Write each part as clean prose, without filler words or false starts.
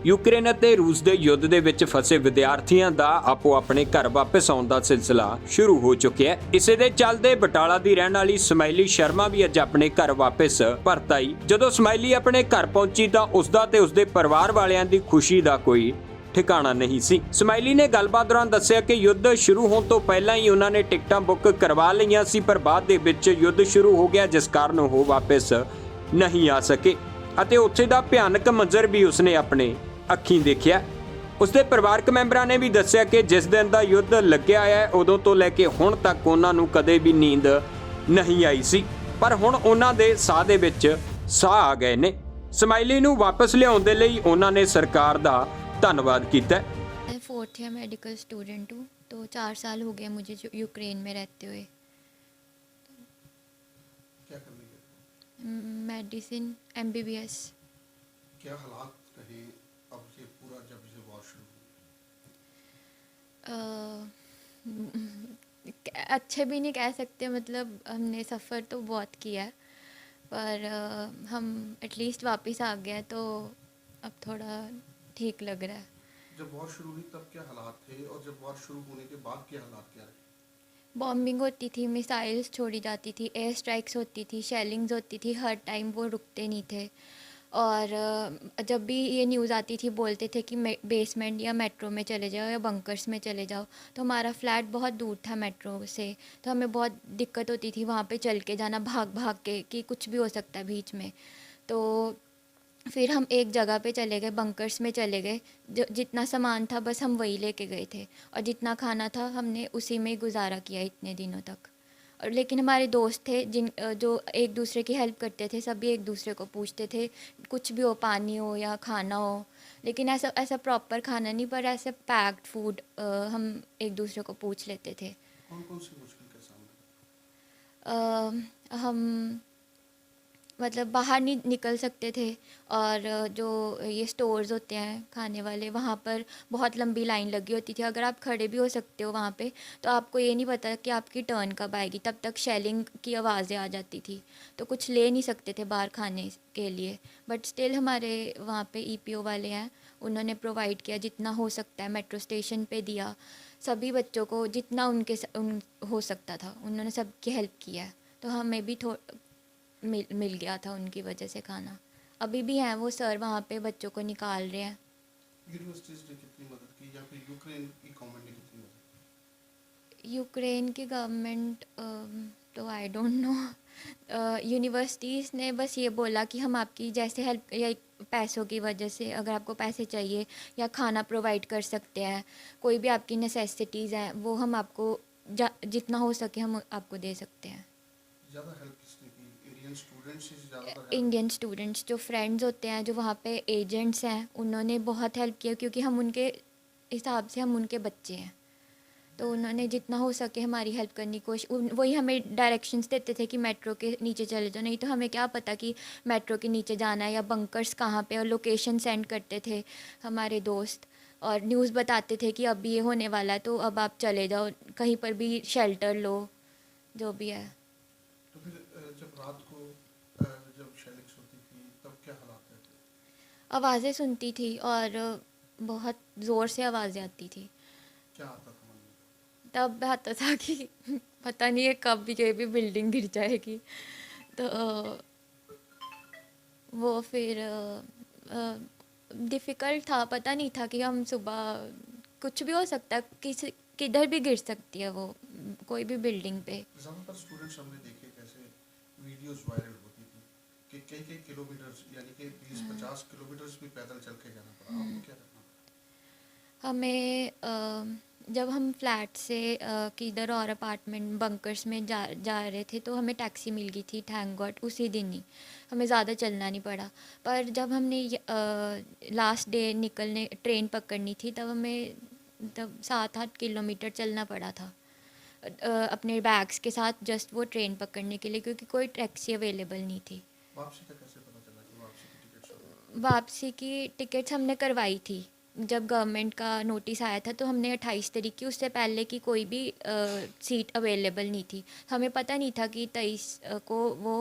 Ukraine ਅਤੇ रूस ਦੇ युद्ध ਦੇ ਵਿੱਚ ਫਸੇ ਵਿਦਿਆਰਥੀਆਂ ਦਾ ਆਪੋ ਆਪਣੇ ਘਰ ਵਾਪਸ ਆਉਣ ਦਾ ਸਿਲਸਿਲਾ ਸ਼ੁਰੂ ਹੋ ਚੁੱਕਿਆ ਹੈ। ਇਸੇ ਦੇ ਚੱਲਦੇ ਬਟਾਲਾ ਦੀ ਰਹਿਣ ਵਾਲੀ ਸਮਾਈਲੀ ਸ਼ਰਮਾ ਵੀ ਅੱਜ ਆਪਣੇ ਘਰ ਵਾਪਸ ਪਰਤ ਆਈ। ਜਦੋਂ ਸਮਾਈਲੀ ਆਪਣੇ ਘਰ ਪਹੁੰਚੀ ਤਾਂ ਉਸਦਾ ਤੇ ਉਸਦੇ ਪਰਿਵਾਰ ਵਾਲਿਆਂ ਦੀ ਖੁਸ਼ੀ ਦਾ ਕੋਈ ठिकाना नहीं सी। ਸਮਾਈਲੀ ਨੇ ਗੱਲਬਾਤ ਦੌਰਾਨ ਦੱਸਿਆ ਕਿ युद्ध शुरू होने तो पहला ही उन्होंने टिकटां बुक करवा लईआं सी, पर बाद दे विच युद्ध शुरू हो गया जिस कारण वो वापस नहीं आ सके ਅਤੇ ਉੱਥੇ ਦਾ ਭਿਆਨਕ ਮੰਜ਼ਰ ਵੀ ਉਸਨੇ ਆਪਣੇ ਅੱਖੀਂ ਦੇਖਿਆ। ਉਸਦੇ ਪਰਿਵਾਰਕ ਮੈਂਬਰਾਂ ਨੇ ਵੀ ਦੱਸਿਆ ਕਿ ਜਿਸ ਦਿਨ ਦਾ युद्ध ਲੱਗਿਆ ਹੈ ਉਦੋਂ ਤੋਂ ਲੈ ਕੇ ਹੁਣ ਤੱਕ ਉਹਨਾਂ ਨੂੰ ਕਦੇ ਵੀ ਨੀਂਦ ਨਹੀਂ ਆਈ ਸੀ, ਪਰ ਹੁਣ ਉਹਨਾਂ ਦੇ ਸਾਹ ਦੇ ਵਿੱਚ ਸਾਹ ਆ ਗਏ ਨੇ। ਸਮਾਈਲੀ ਨੂੰ ਵਾਪਸ ਲਿਆਉਣ ਦੇ ਲਈ ਉਹਨਾਂ ਨੇ ਸਰਕਾਰ ਦਾ धन्यवाद किया। मैं 4th ईयर मेडिकल स्टूडेंट हूँ, तो 4 साल हो गए मुझे जो यूक्रेन में रहते हुए। क्या करने गए? Medicine MBBS। क्या हालात रहे अब ये पूरा जब से वॉर शुरू हुई? अच्छे भी नहीं कह सकते, मतलब हमने सफ़र तो बहुत किया है, पर हम एटलीस्ट वापस आ गए तो अब थोड़ा ठीक लग रहा है। जब वॉर शुरू हुई तब क्या हालात थे और जब वॉर शुरू होने के बाद क्या हालात क्या रहे? बॉम्बिंग होती थी, मिसाइल्स छोड़ी जाती थी, एयर स्ट्राइक्स होती थी, शेलिंग्स होती थी, हर टाइम वो रुकते नहीं थे। और जब भी ये न्यूज़ आती थी बोलते थे कि बेसमेंट या मेट्रो में चले जाओ या बंकर्स में चले जाओ, तो हमारा फ्लैट बहुत दूर था मेट्रो से, तो हमें बहुत दिक्कत होती थी वहाँ पे चल के जाना, भाग भाग के कि कुछ भी हो सकता है बीच में। तो फिर हम एक जगह पे चले गए, बंकर्स में चले गए। जो जितना सामान था बस हम वही लेके गए थे, और जितना खाना था हमने उसी में गुजारा किया इतने दिनों तक। और लेकिन हमारे दोस्त थे जो एक दूसरे की हेल्प करते थे, सभी एक दूसरे को पूछते थे कुछ भी हो, पानी हो या खाना हो, लेकिन ऐसा ऐसा प्रॉपर खाना नहीं, पर ऐसे पैक्ड फूड हम एक दूसरे को पूछ लेते थे। कौन कौन सी मुश्किल का सामना? हम मतलब बाहर नहीं निकल सकते थे, और जो ये स्टोर्स होते हैं खाने वाले, वहाँ पर बहुत लंबी लाइन लगी होती थी। अगर आप खड़े भी हो सकते हो वहाँ पे, तो आपको ये नहीं पता कि आपकी टर्न कब आएगी, तब तक शेलिंग की आवाज़ें आ जाती थी, तो कुछ ले नहीं सकते थे बाहर खाने के लिए। बट स्टिल हमारे वहाँ पे EPO वाले हैं, उन्होंने प्रोवाइड किया जितना हो सकता है, मेट्रो स्टेशन पे दिया सभी बच्चों को जितना हो सकता था, उन्होंने सबकी हेल्प किया है। तो हमें भी मिल गया था उनकी वजह से खाना। अभी भी हैं वो सर वहाँ पे बच्चों को निकाल रहे हैं। यूनिवर्सिटीज़ ने कितनी मदद की या फिर यूक्रेन की गवर्नमेंट ने कितनी मदद की? यूक्रेन की गवर्नमेंट तो आई डोंट नो। यूनिवर्सिटीज़ ने बस ये बोला कि हम आपकी जैसे हेल्प, या पैसों की वजह से अगर आपको पैसे चाहिए या खाना प्रोवाइड कर सकते हैं, कोई भी आपकी नेसेसिटीज़ हैं वो हम आपको जितना हो सके हम आपको दे सकते हैं। ज़्यादा हेल्प किसने की? इंडियन स्टूडेंट्स से ज़्यादा? इंडियन स्टूडेंट्स जो फ्रेंड्स होते हैं, जो वहाँ पे एजेंट्स हैं, उन्होंने बहुत हेल्प किया, क्योंकि हम उनके हिसाब से हम उनके बच्चे हैं, तो उन्होंने जितना हो सके हमारी हेल्प करने की कोशिश। वही हमें डायरेक्शंस देते थे कि मेट्रो के नीचे चले जाओ, नहीं तो हमें क्या पता कि मेट्रो के नीचे जाना है या बंकर्स कहाँ पे, और लोकेशन सेंड करते थे हमारे दोस्त, और न्यूज़ बताते थे कि अब ये होने वाला है तो अब आप चले जाओ, कहीं पर भी शेल्टर लो, जो भी है। तो फिर जब रात को जब शेलिंग्स होती थी तब क्या हालात रहते? आवाज़ें सुनती थी और बहुत ज़ोर से आवाज़ें आती थी। क्या आता था मन में? तब आता था कि पता नहीं है कब ये भी बिल्डिंग गिर जाएगी, तो वो फिर डिफ़िकल्ट था, पता नहीं था कि हम सुबह कुछ भी हो सकता है, किधर भी गिर सकती है वो कोई भी बिल्डिंग पे। ज़्यादातर स्टूडेंट्स हमने देखे कैसे वीडियोस वायरल होती थी कि कई किलोमीटर्स यानी कि 20-50 किलोमीटर्स भी पैदल चल के जाना पड़ा। आपको क्या करना पड़ा? हमें जब हम फ्लैट से किधर और अपार्टमेंट बंकर्स में जा रहे थे, तो हमें टैक्सी मिल गई थी, थैंक गॉड, उसी दिन ही हमें ज़्यादा चलना नहीं पड़ा। पर जब हमने लास्ट डे निकलने ट्रेन पकड़नी थी, तब हमें तब 7-8 किलोमीटर चलना पड़ा था अपने बैग्स के साथ, जस्ट वो ट्रेन पकड़ने के लिए, क्योंकि कोई टैक्सी अवेलेबल नहीं थी। वापसी का कैसे पता चला कि वापसी की टिकट्स? वापसी की टिकट्स हमने करवाई थी जब गवर्नमेंट का नोटिस आया था, तो हमने 28 तारीख की, उससे पहले की कोई भी सीट अवेलेबल नहीं थी। हमें पता नहीं था कि 23 को वो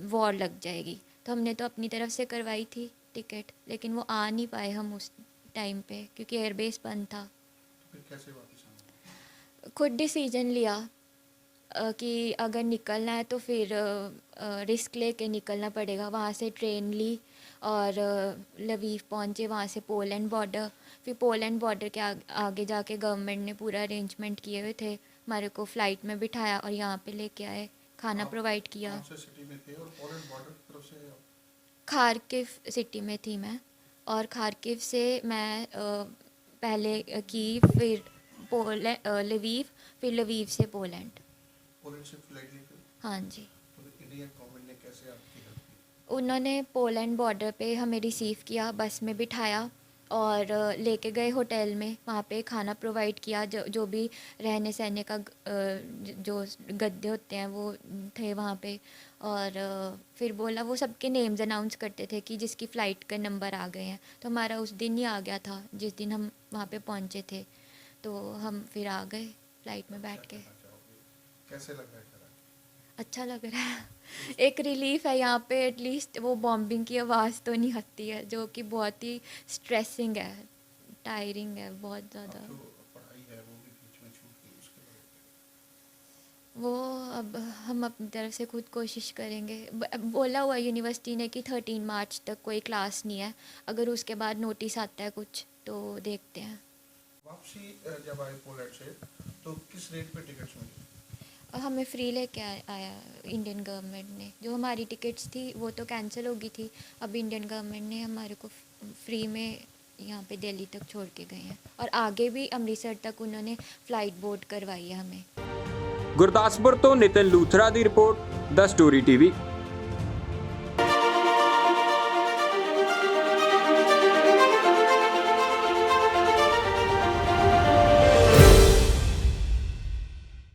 वॉर लग जाएगी, तो हमने तो अपनी तरफ से करवाई थी। टिकट, लेकिन वो आ नहीं पाए हम उस टाइम पे क्योंकि एयरबेस बंद था। तो फिर कैसे वापस आना? खुद डिसीजन लिया कि अगर निकलना है तो फिर रिस्क लेके निकलना पड़ेगा। वहाँ से ट्रेन ली और लवीव पहुँचे, वहाँ से पोलैंड बॉर्डर, फिर पोलैंड बॉर्डर के आगे जाके गवर्नमेंट ने पूरा अरेंजमेंट किए हुए थे, हमारे को फ़्लाइट में बिठाया और यहाँ पे लेके आए, खाना आप प्रोवाइड किया। कौन से सिटी में थे और पोलैंड बॉर्डर की तरफ से आप? खारकिव सिटी में थी मैं, और खारकिव से मैं पहले कीव, फिर लवीव, फिर लवीव से पोलैंड। पोलैंड से फ्लाइट लेकर? हाँ जी। तो इंडियन गवर्नमेंट ने कैसे आपकी हेल्प की? उन्होंने पोलैंड बॉर्डर पे हमें रिसीव किया, बस में बिठाया और लेके गए होटल में, वहाँ पे खाना प्रोवाइड किया, जो भी रहने सहने का जो गद्दे होते हैं वो थे वहाँ पे। और फिर बोला, वो सबके नेम्स अनाउंस करते थे कि जिसकी फ़्लाइट का नंबर आ गए हैं, तो हमारा उस दिन ही आ गया था जिस दिन हम वहाँ पे पहुँचे थे, तो हम फिर आ गए फ़्लाइट में बैठ के। क्या कहना चाहोगे? कैसे लग रहा है घर आके? अच्छा लग रहा है। एक रिलीफ है यहाँ पे, एटलीस्ट वो बॉम्बिंग की आवाज़ तो नहीं आती है, जो कि बहुत ही स्ट्रेसिंग है, टायरिंग है बहुत ज़्यादा। अब जो पढ़ाई है वो भी बीच में छूट गई, उसके बाद वो अब हम अपनी तरफ से खुद कोशिश करेंगे। बोला हुआ यूनिवर्सिटी ने कि 13 मार्च तक कोई क्लास नहीं है, अगर उसके बाद नोटिस आता है कुछ तो देखते हैं। वापसी जब आए पोलैंड से तो किस रेट पे टिकट्स मिली? हमें फ्री लेके आया इंडियन गवर्नमेंट ने। जो हमारी टिकट्स थी वो तो कैंसिल हो गई थी, अब इंडियन गवर्नमेंट ने हमारे को फ्री में यहाँ पे दिल्ली तक छोड़ के गए हैं, और आगे भी अमृतसर तक उन्होंने फ़्लाइट बोर्ड करवाई है हमें। ਗੁਰਦਾਸਪੁਰ ਤੋਂ ਨਿਤਿਨ ਲੂਥਰਾ ਦੀ ਰਿਪੋਰਟ, ਦ ਸਟੋਰੀ ਟੀਵੀ।